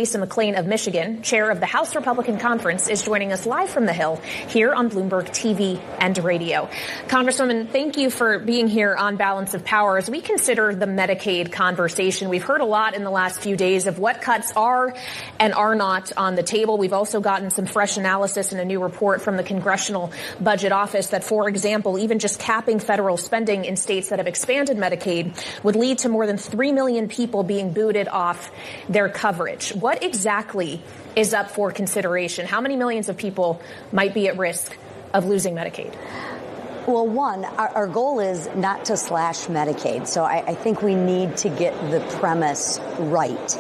McClain of Michigan, chair of the House Republican Conference, is joining us live from the Hill here on Bloomberg TV and radio. Congresswoman, thank you for being here on Balance of Power. As we consider the Medicaid conversation, we've heard a lot in the last few days of what cuts are and are not on the table. We've also gotten some fresh analysis in a new report from the Congressional Budget Office that, for example, even just capping federal spending in states that have expanded Medicaid would lead to more than 3 million people being booted off their coverage. What exactly is up for consideration? How many millions of people might be at risk of losing Medicaid? Well, one, our goal is not to slash Medicaid. So I think we need to get the premise right.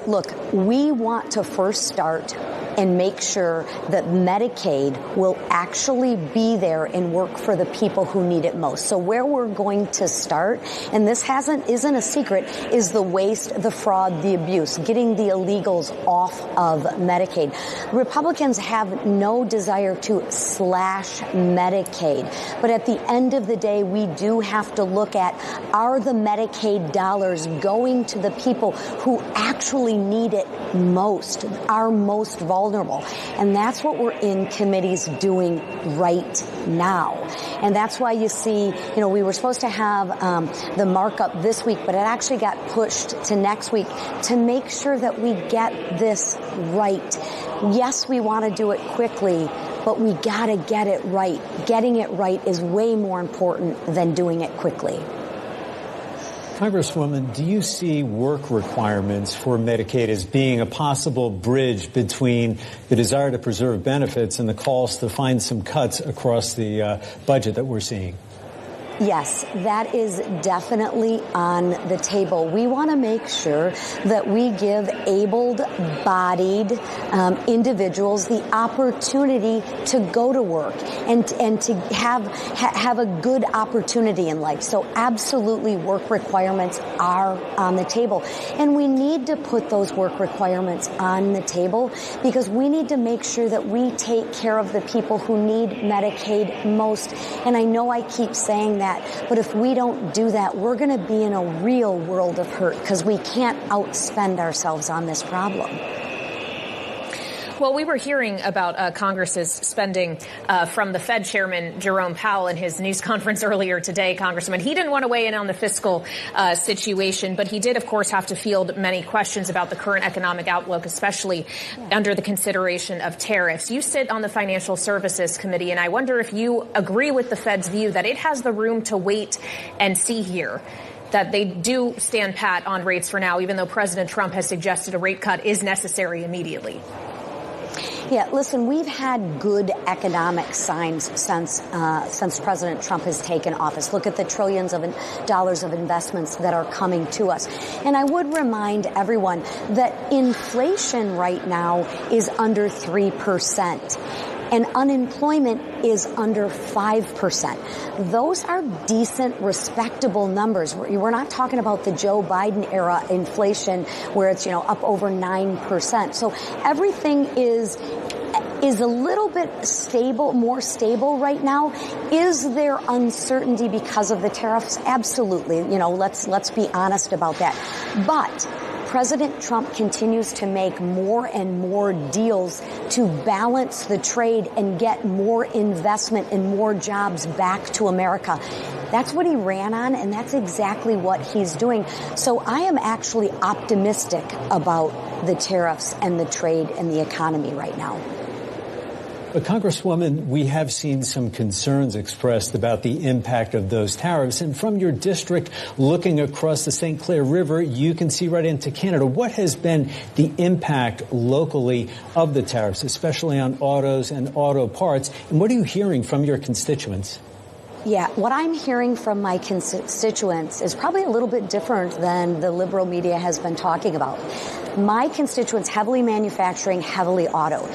Look, we want to first start and make sure that Medicaid will actually be there and work for the people who need it most. So where we're going to start, and this isn't a secret, is the waste, the fraud, the abuse, getting the illegals off of Medicaid. Republicans have no desire to slash Medicaid. But at the end of the day, we do have to look at, are the Medicaid dollars going to the people who actually need it most, are most vulnerable? And that's what we're in committees doing right now. And that's why you see, we were supposed to have the markup this week, but it actually got pushed to next week to make sure that we get this right. Yes, we want to do it quickly, but we got to get it right. Getting it right is way more important than doing it quickly. Congresswoman, do you see work requirements for Medicaid as being a possible bridge between the desire to preserve benefits and the calls to find some cuts across the budget that we're seeing? Yes, that is definitely on the table. We want to make sure that we give able-bodied individuals the opportunity to go to work and to have a good opportunity in life. So absolutely, work requirements are on the table. And we need to put those work requirements on the table because we need to make sure that we take care of the people who need Medicaid most. And I know I keep saying that, but if we don't do that, we're going to be in a real world of hurt because we can't outspend ourselves on this problem. Well, we were hearing about Congress's spending from the Fed chairman, Jerome Powell, in his news conference earlier today, Congressman. He didn't want to weigh in on the fiscal situation, but he did, of course, have to field many questions about the current economic outlook, especially under the consideration of tariffs. You sit on the Financial Services Committee, and I wonder if you agree with the Fed's view that it has the room to wait and see here, that they do stand pat on rates for now, even though President Trump has suggested a rate cut is necessary immediately. Yeah, listen, we've had good economic signs since President Trump has taken office. Look at the trillions of dollars of investments that are coming to us. And I would remind everyone that inflation right now is under 3%. And unemployment is under 5%. Those are decent, respectable numbers. We're not talking about the Joe Biden era inflation where it's, up over 9%. So everything is a little bit stable, more stable right now. Is there uncertainty because of the tariffs? Absolutely. Let's be honest about that. But President Trump continues to make more and more deals to balance the trade and get more investment and more jobs back to America. That's what he ran on, and that's exactly what he's doing. So I am actually optimistic about the tariffs and the trade and the economy right now. But Congresswoman, we have seen some concerns expressed about the impact of those tariffs. And from your district, looking across the St. Clair River, you can see right into Canada. What has been the impact locally of the tariffs, especially on autos and auto parts? And what are you hearing from your constituents? Yeah, what I'm hearing from my constituents is probably a little bit different than the liberal media has been talking about. My constituents, heavily manufacturing, heavily auto,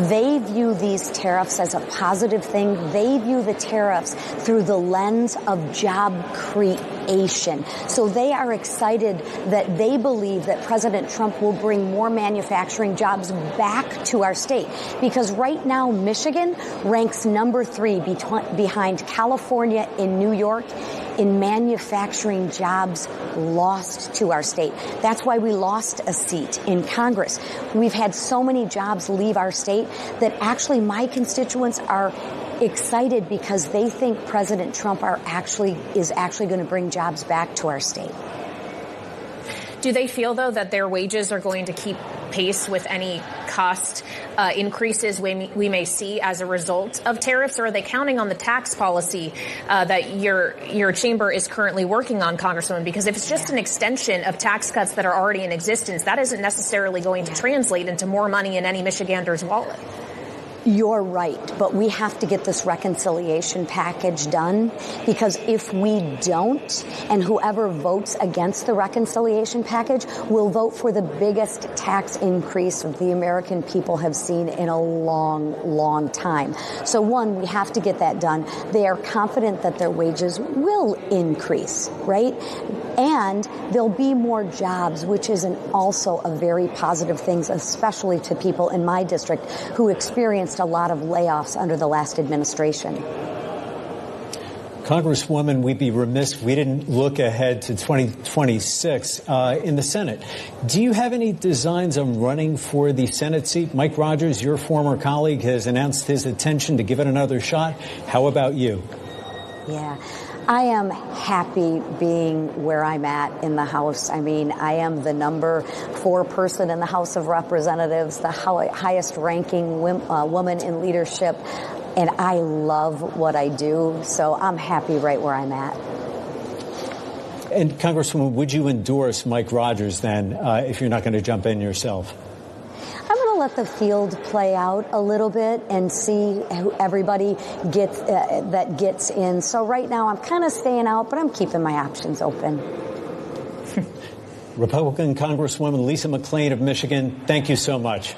they view these tariffs as a positive thing. They view the tariffs through the lens of job creation. So they are excited that they believe that President Trump will bring more manufacturing jobs back to our state. Because right now, Michigan ranks number 3 behind California and New York in manufacturing jobs lost to our state. That's why we lost a seat in Congress. We've had so many jobs leave our state that actually my constituents are excited because they think President Trump is actually going to bring jobs back to our state. Do they feel, though, that their wages are going to keep pace with any cost increases we may see as a result of tariffs, or are they counting on the tax policy that your chamber is currently working on, Congresswoman? Because if it's just an extension of tax cuts that are already in existence, that isn't necessarily going to translate into more money in any Michigander's wallet. You're right, but we have to get this reconciliation package done, because if we don't, and whoever votes against the reconciliation package will vote for the biggest tax increase the American people have seen in a long, long time. So one, we have to get that done. They are confident that their wages will increase, right? And there'll be more jobs, which is also a very positive thing, especially to people in my district who experienced a lot of layoffs under the last administration. Congresswoman, we'd be remiss if we didn't look ahead to 2026 in the Senate. Do you have any designs on running for the Senate seat? Mike Rogers, your former colleague, has announced his intention to give it another shot. How about you? Yeah. I am happy being where I'm at in the House. I mean, I am the number 4 person in the House of Representatives, the highest ranking woman in leadership, and I love what I do. So I'm happy right where I'm at. And Congresswoman, would you endorse Mike Rogers then if you're not going to jump in yourself? I'm going to let the field play out a little bit and see who everybody gets in. So right now I'm kind of staying out, but I'm keeping my options open. Republican Congresswoman Lisa McClain of Michigan, thank you so much.